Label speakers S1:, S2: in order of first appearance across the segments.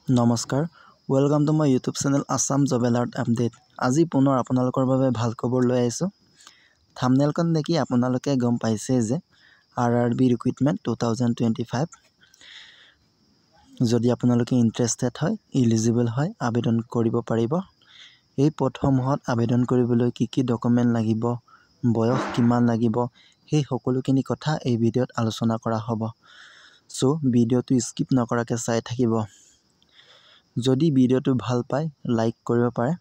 S1: নমস্কাৰ welcome to my YouTube channel Assam job alert update. আজি পুনৰ আপোনালোকৰ বাবে ভাল খবৰ লৈ আহিছোঁ। থাম্বনেইলখন দেখি আপোনালোকে গম পাইছে যে RRB ৰিক্ৰুইটমেণ্ট 2025 যদি আপোনালোকে ইণ্টাৰেষ্টেড হয়, ইলিজিবল হয়, আবেদন কৰিব পাৰিব। এই পদসমূহত আবেদন কৰিবলৈ কি ডকুমেণ্ট লাগিব, বয়স কিমান লাগিব, সেই সকলোখিনি কথা এই ভিডিঅ'ত আলোচনা কৰা হ'ব। সো ভিডিঅ'টো স্কিপ নকৰাকৈ চাই থাকিব। যদি ভিডিঅ'টো ভাল পায়, লাইক কৰিব পাৰে,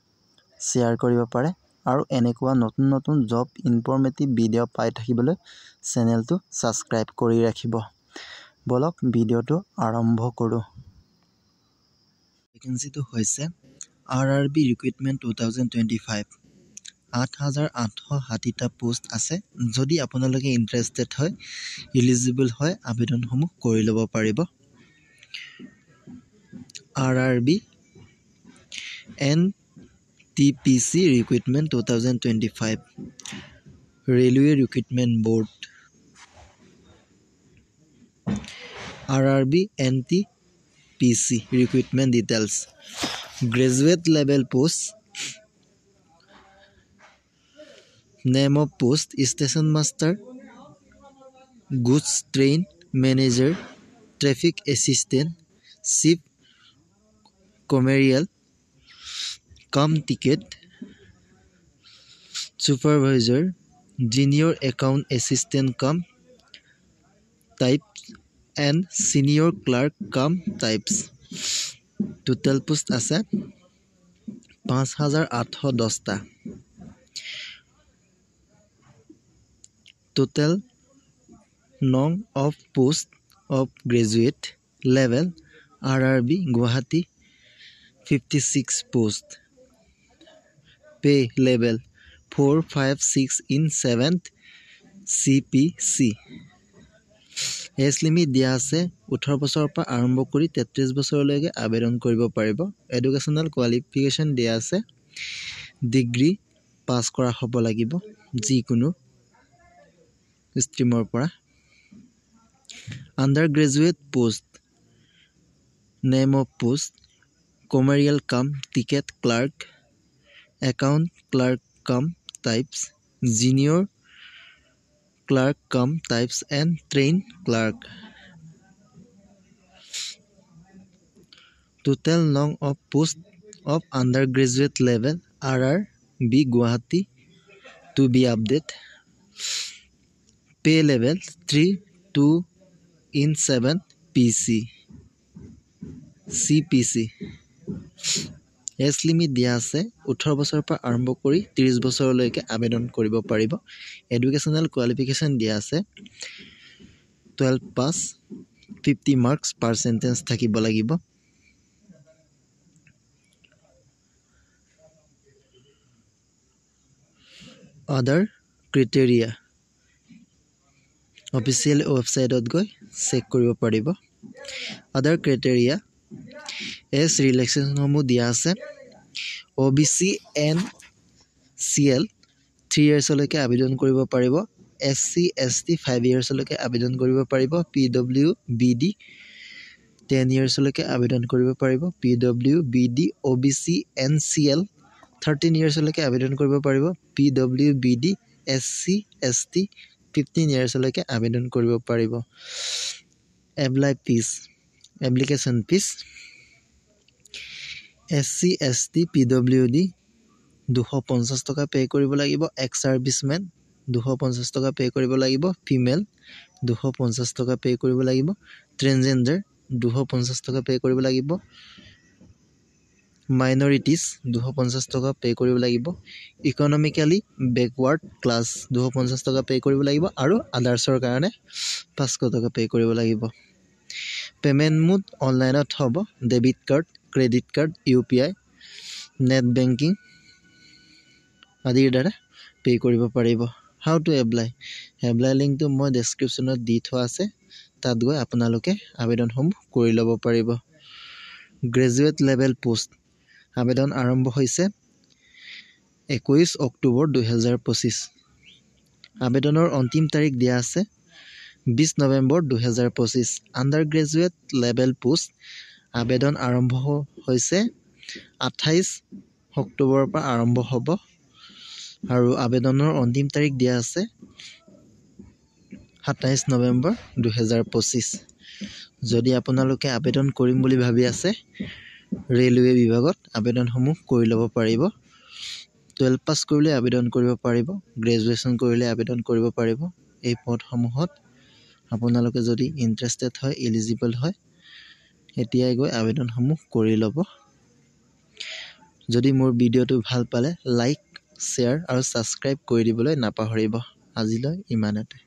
S1: শ্বেয়াৰ কৰিব পাৰে আৰু এনেকুৱা নতুন জব ইনফৰ্মেটিভ ভিডিঅ' পাই থাকিবলৈ চেনেলটো ছাবস্ক্ৰাইব কৰি ৰাখিব। বলক ভিডিঅ'টো আৰম্ভ কৰোঁ। ভেকেঞ্চিটো হৈছে RRB ৰিক্ৰুইটমেণ্ট 2025। 8,860টা পোষ্ট আছে। যদি আপোনালোকে ইণ্টাৰেষ্টেড হয়, ইলিজিবল হয়, আবেদনসমূহ কৰি ল'ব পাৰিব। RRB NTPC Recruitment 2025 Railway Recruitment Board RRB NTPC Recruitment Details Graduate Level Post Name of Post Station Master Goods Train Manager Traffic Assistant Chief Commercial Ticket Supervisor Junior Account Assistant Types and Senior Clerk Types Total post আছে 5,810টা Total number of post of graduate level RRB Guwahati 56 post Pay level 4, 5, 6 in 7th CPC age limit দিয়া আছে 18 বছৰৰ পৰা আৰম্ভ কৰি 33 বছৰলৈকে আবেদন কৰিব পাৰিব। এডুকেশ্যনেল কোৱালিফিকেশ্যন দিয়া আছে ডিগ্ৰী পাছ কৰা হ'ব লাগিব যিকোনো ষ্ট্ৰীমৰ পৰা। Under graduate post name of post commercial ticket clerk account clerk types junior clerk types and train clerk. Total number of posts of undergraduate level RRB Guwahati to be updated. Pay level 3, 2 in 7 CPC. Age limit দিয়া আছে 18 বছৰৰ পৰা আৰম্ভ কৰি 30 বছৰলৈকে আবেদন কৰিব পাৰিব। এডুকেশ্যনেল কোৱালিফিকেশ্যন দিয়া আছে 12 পাছ 50 মাৰ্কছ পাৰ্চেণ্টেজ থাকিব লাগিব। আদাৰ ক্ৰাইটেৰিয়া অফিচিয়েল ৱেবছাইটত গৈ চেক কৰিব পাৰিব। আদাৰ ক্ৰাইটেৰিয়া এজ ৰিলেক্সেশ্যনসমূহ দিয়া আছে OBC NCL 3 ইয়াৰ্ছলৈকে আবেদন কৰিব পাৰিব। SC ST 5 ইয়াৰ্ছলৈকে আবেদন কৰিব পাৰিব। PWBD 10 ইয়াৰ্ছলৈকে আবেদন কৰিব পাৰিব। PWBD OBC NCL 13 ইয়াৰ্ছলৈকে আবেদন কৰিব পাৰিব। PWBD SC ST 15 ইয়াৰ্ছলৈকে আবেদন কৰিব পাৰিব। Application fees SC ST PWD 250 টকা পে' কৰিব লাগিব। এক্স ছাৰ্ভিচমেন 250 টকা পে' কৰিব লাগিব। ফিমেল 250 টকা পে' কৰিব লাগিব। ট্ৰেন্সজেণ্ডাৰ 250 টকা পে' কৰিব লাগিব। মাইনৰিটিজ 250 টকা পে' কৰিব লাগিব। ইকনমিকেলি বেকৱাৰ্ড ক্লাছ 250 টকা পে' কৰিব লাগিব আৰু আদাৰ্ছৰ কাৰণে 500 টকা পে' কৰিব লাগিব। পে'মেণ্ট মোড অনলাইনত হ'ব। Debit card, credit card, UPI, net banking আদিৰ দ্বাৰা পে' কৰিব পাৰিব। হাউ টু এপ্লাই লিংকটো মই ডেছক্ৰিপশ্যনত দি থোৱা আছে, তাত গৈ আপোনালোকে আবেদনসমূহ কৰি ল'ব পাৰিব। গ্ৰেজুৱেট লেভেল পোষ্ট আবেদন আৰম্ভ হৈছে 21 অক্টোবৰ 2025। আবেদনৰ অন্তিম তাৰিখ দিয়া আছে 20 November 2025। Under graduate level post আবেদন আৰম্ভ হৈছে 28 অক্টোবৰৰ পৰা আৰম্ভ হ'ব আৰু আবেদনৰ অন্তিম তাৰিখ দিয়া আছে 27 নৱেম্বৰ 2025। যদি আপোনালোকে আবেদন কৰিম বুলি ভাবি আছে ৰেলৱে বিভাগত আবেদনসমূহ কৰি ল'ব পাৰিব। 12 পাছ কৰিলে আবেদন কৰিব পাৰিব, গ্ৰেজুৱেশ্যন কৰিলে আবেদন কৰিব পাৰিব। এই পদসমূহত আপোনালোকে যদি ইণ্টাৰেষ্টেড হয়, এলিজিবল হয়, এতিয়াই গৈ আবেদনসমূহ কৰি ল'ব। যদি মোৰ ভিডিঅ'টো ভাল পালে লাইক, শ্বেয়াৰ আৰু ছাবস্ক্ৰাইব কৰি দিবলৈ নাপাহৰিব। আজিলৈ ইমানতে।